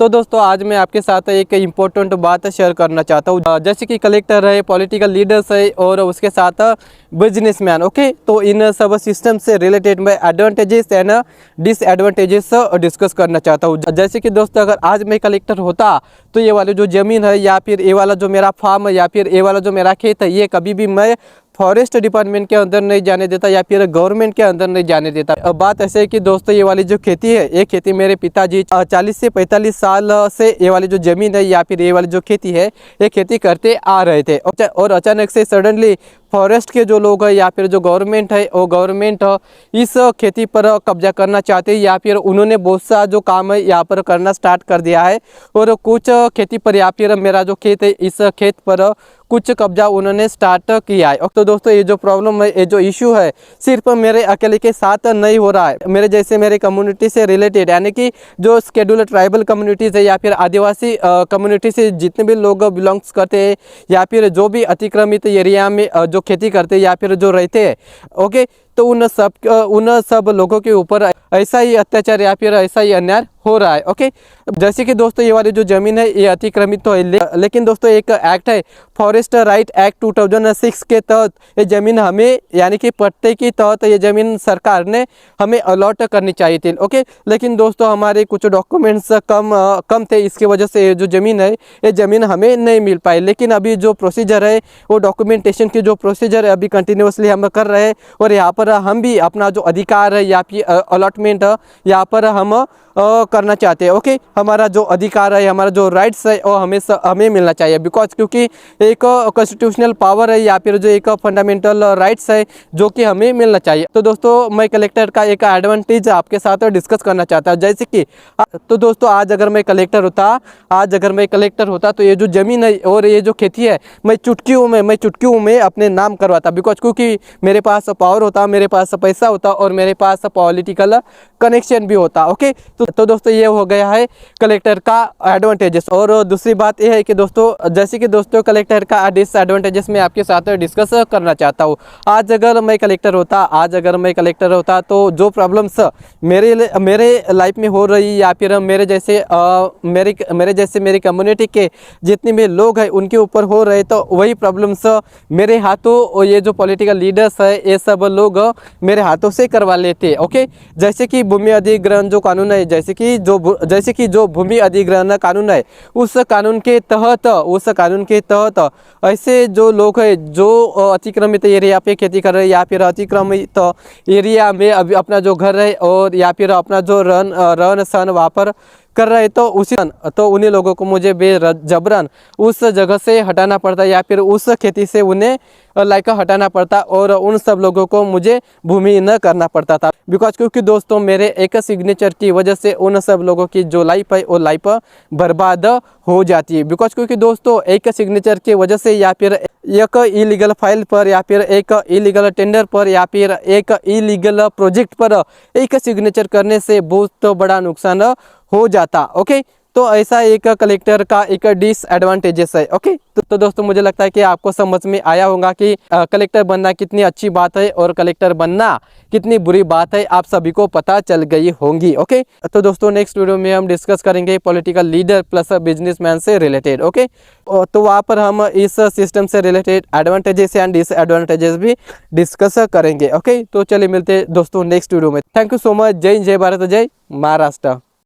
तो दोस्तों आज मैं आपके साथ एक इम्पोर्टेंट बात शेयर करना चाहता हूँ। जैसे कि कलेक्टर है, पॉलिटिकल लीडर्स है और उसके साथ बिजनेसमैन। ओके, तो इन सब सिस्टम से रिलेटेड मैं एडवांटेजेस एंड डिसएडवांटेजेस डिस्कस करना चाहता हूँ। जैसे कि दोस्तों अगर आज मैं कलेक्टर होता तो ये वाली जो ज़मीन है या फिर ये वाला जो मेरा फार्म है या फिर ये वाला जो मेरा खेत है, ये कभी भी मैं फॉरेस्ट डिपार्टमेंट के अंदर नहीं जाने देता या फिर गवर्नमेंट के अंदर नहीं जाने देता। अब बात ऐसे है कि दोस्तों ये वाली जो खेती है, ये खेती मेरे पिताजी 40 से 45 साल से ये वाली जो ज़मीन है या फिर ये वाली जो खेती है, ये खेती करते आ रहे थे। और अचानक से सडनली फॉरेस्ट के जो लोग हैं या फिर जो गवर्नमेंट है, वो गवर्नमेंट इस खेती पर कब्जा करना चाहते हैं या फिर उन्होंने बहुत सा जो काम है यहाँ पर करना स्टार्ट कर दिया है और कुछ खेती पर या फिर मेरा जो खेत है, इस खेत पर कुछ कब्जा उन्होंने स्टार्ट किया है। तो दोस्तों ये जो प्रॉब्लम है, ये जो इशू है, सिर्फ मेरे अकेले के साथ नहीं हो रहा है। मेरे कम्युनिटी से रिलेटेड यानी कि जो शेड्यूल्ड ट्राइबल कम्युनिटीज़ है या फिर आदिवासी कम्युनिटी से जितने भी लोग बिलोंग्स करते हैं या फिर जो भी अतिक्रमित एरिया में जो खेती करते हैं या फिर जो रहते हैं, ओके, तो उन सब लोगों के ऊपर ऐसा ही अत्याचार या फिर ऐसा ही अन्याय हो रहा है। ओके, जैसे कि दोस्तों ये वाली जो ज़मीन है ये अतिक्रमित तो है, लेकिन दोस्तों एक एक्ट है, फॉरेस्ट राइट एक्ट 2006 के तहत ये ज़मीन हमें यानी कि पट्टे के तहत ये ज़मीन सरकार ने हमें अलॉट करनी चाहिए थी। ओके, लेकिन दोस्तों हमारे कुछ डॉक्यूमेंट्स कम थे, इसकी वजह से ये जो ज़मीन है, ये ज़मीन हमें नहीं मिल पाई। लेकिन अभी जो प्रोसीजर है, वो डॉक्यूमेंटेशन की जो प्रोसीजर है अभी कंटिन्यूसली हम कर रहे हैं और यहाँ पर हम भी अपना जो अधिकार है या फिर अलॉटमेंट यहाँ पर हम करना चाहते हैं। ओके, हमारा जो अधिकार है, हमारा जो राइट्स है, वो हमें मिलना चाहिए, बिकॉज क्योंकि एक कॉन्स्टिट्यूशनल पावर है या फिर जो एक फंडामेंटल राइट्स है जो कि हमें मिलना चाहिए। तो दोस्तों मैं कलेक्टर का एक एडवांटेज आपके साथ डिस्कस करना चाहता हूँ। जैसे कि तो दोस्तों आज अगर मैं कलेक्टर होता तो ये जो ज़मीन है और ये जो खेती है, मैं चुटकियों में अपने नाम करवाता, बिकॉज क्योंकि मेरे पास पावर होता, मेरे पास पैसा होता और मेरे पास पॉलिटिकल कनेक्शन भी होता। ओके, तो दोस्तों ये हो गया है कलेक्टर का एडवांटेजेस। और दूसरी बात ये है कि दोस्तों जैसे कि दोस्तों कलेक्टर का डिसएडवांटेजेस मैं आपके साथ डिस्कस करना चाहता हूँ। आज अगर मैं कलेक्टर होता तो जो प्रॉब्लम्स मेरे लाइफ में हो रही या फिर मेरे जैसे मेरी कम्युनिटी के जितने भी लोग हैं उनके ऊपर हो रहे, तो वही प्रॉब्लम्स मेरे हाथों ये जो पॉलिटिकल लीडर्स है, ये सब लोग मेरे हाथों से करवा लेते। ओके, जैसे कि भूमि अधिग्रहण जो कानून है, जैसे कि जो भूमि अधिग्रहण कानून है, उस कानून के तहत ऐसे जो लोग हैं जो अतिक्रमित एरिया पे खेती कर रहे हैं या फिर अतिक्रमित एरिया में अभी अपना जो घर है और या फिर अपना जो रहन सहन वहाँ पर कर रहे, तो उन्हीं लोगों को मुझे बेजबरन उस जगह से हटाना पड़ता या फिर उस खेती से उन्हें हटाना पड़ता और उन सब लोगों को मुझे भूमि न करना पड़ता था, बिकॉज क्योंकि दोस्तों मेरे एक सिग्नेचर की वजह से उन सब लोगों की जो लाइफ है वो लाइफ बर्बाद हो जाती है। बिकॉज क्योंकि दोस्तों एक सिग्नेचर की वजह से या फिर एक इलीगल फाइल पर या फिर एक इलीगल टेंडर पर या फिर एक इलीगल प्रोजेक्ट पर एक सिग्नेचर करने से बहुत बड़ा नुकसान हो जाता। ओके, तो ऐसा एक कलेक्टर का एक डिसएडवांटेजेस है। ओके, तो दोस्तों मुझे लगता है कि आपको समझ में आया होगा कि कलेक्टर बनना कितनी अच्छी बात है और कलेक्टर बनना कितनी बुरी बात है, आप सभी को पता चल गई होंगी। ओके, तो दोस्तों नेक्स्ट वीडियो में हम डिस्कस करेंगे पॉलिटिकल लीडर प्लस बिजनेसमैन से रिलेटेड। ओके, तो वहाँ पर हम इस सिस्टम से रिलेटेड एडवांटेजेस एंड डिसएडवांटेजेस भी डिस्कस करेंगे। ओके, तो चलिए मिलते हैं दोस्तों नेक्स्ट वीडियो में। Thank you so much. जय हिंद, जय भारत, जय महाराष्ट्र।